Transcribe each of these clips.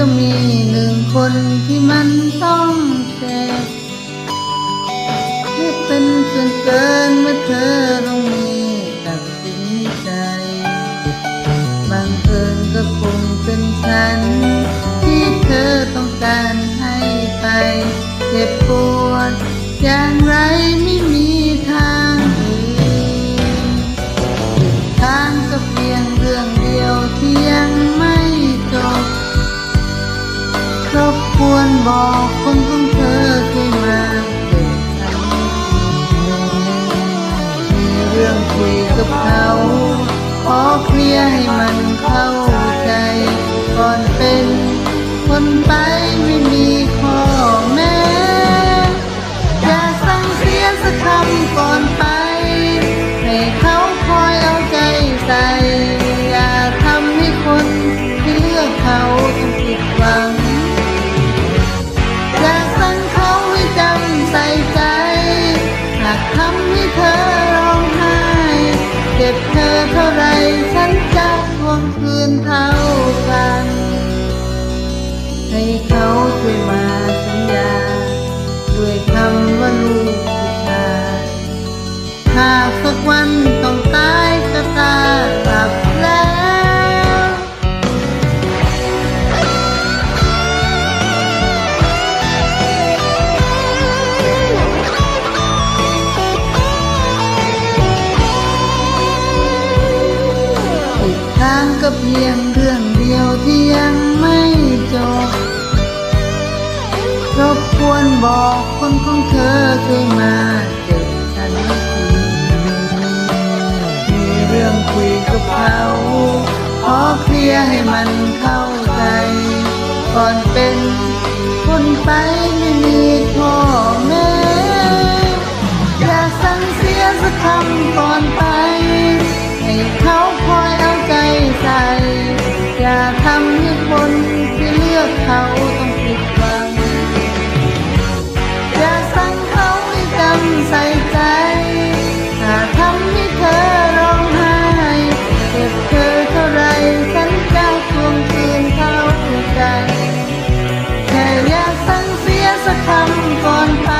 ก็มีหนึ่งคนที่มันต้องเจ็บที่เป็นจนเกินเมื่อเธอลงมือตัดสินใจบังเอิญก็คงเป็นฉันที่เธอต้องการให้ไปเจ็บปวดอย่างไรไม่มีทางอื่นทางก็เพียงเรื่องเดียวที่ยังไม่จบรบกวนบอกคนของเธอช่วยมาเกิดฉันมีเรื่องคุยกับเขาขอเคลียร์ให้มันเข้าใจก่อนเป็นคนไปไม่มีข้อแม้อย่าสั่งเสียสักคำก่อนไปให้เขาคอยเอาใจใส่อย่าทำให้คนที่เลือกเขาต้องผิดหวังอย่าสั่งเขาให้จำใส่ใจหากทำให้เธอร้องไห้เจ็บเธอเท่าไรฉันจะทวงคืนเท่ากันให้เขาช่วยมาสัญญาด้วยคำว่าลูกผู้ชายหากสักวันต้องตายก็ตาหลับแล้วอีกทางก็เพียงเรื่องเดียวที่ยังไม่จบรบกวนบอกคนของเธอช่วยมาเจอฉันทีมีเรื่องคุยกับเขาขอเคลียร์ให้มันเข้าใจก่อนเป็นคนไปไม่มีข้อแม้อย่าสั่งเสียสักคำก่อนไปให้เขาคอยเอาใจใส่อย่าทำให้คนที่เลือกเขาต้องผิดหวังอย่าสั่งเขาให้จำใส่ใจถ้าทำให้เธอร้องไห้เจ็บเธอเท่าไรฉันจะทวงคืนเข้าใจแค่อย่าสั่งเสียสักคำก่อนไป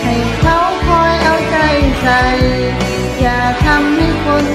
ให้เขาคอยเอาใจใส่อย่าทำให้คน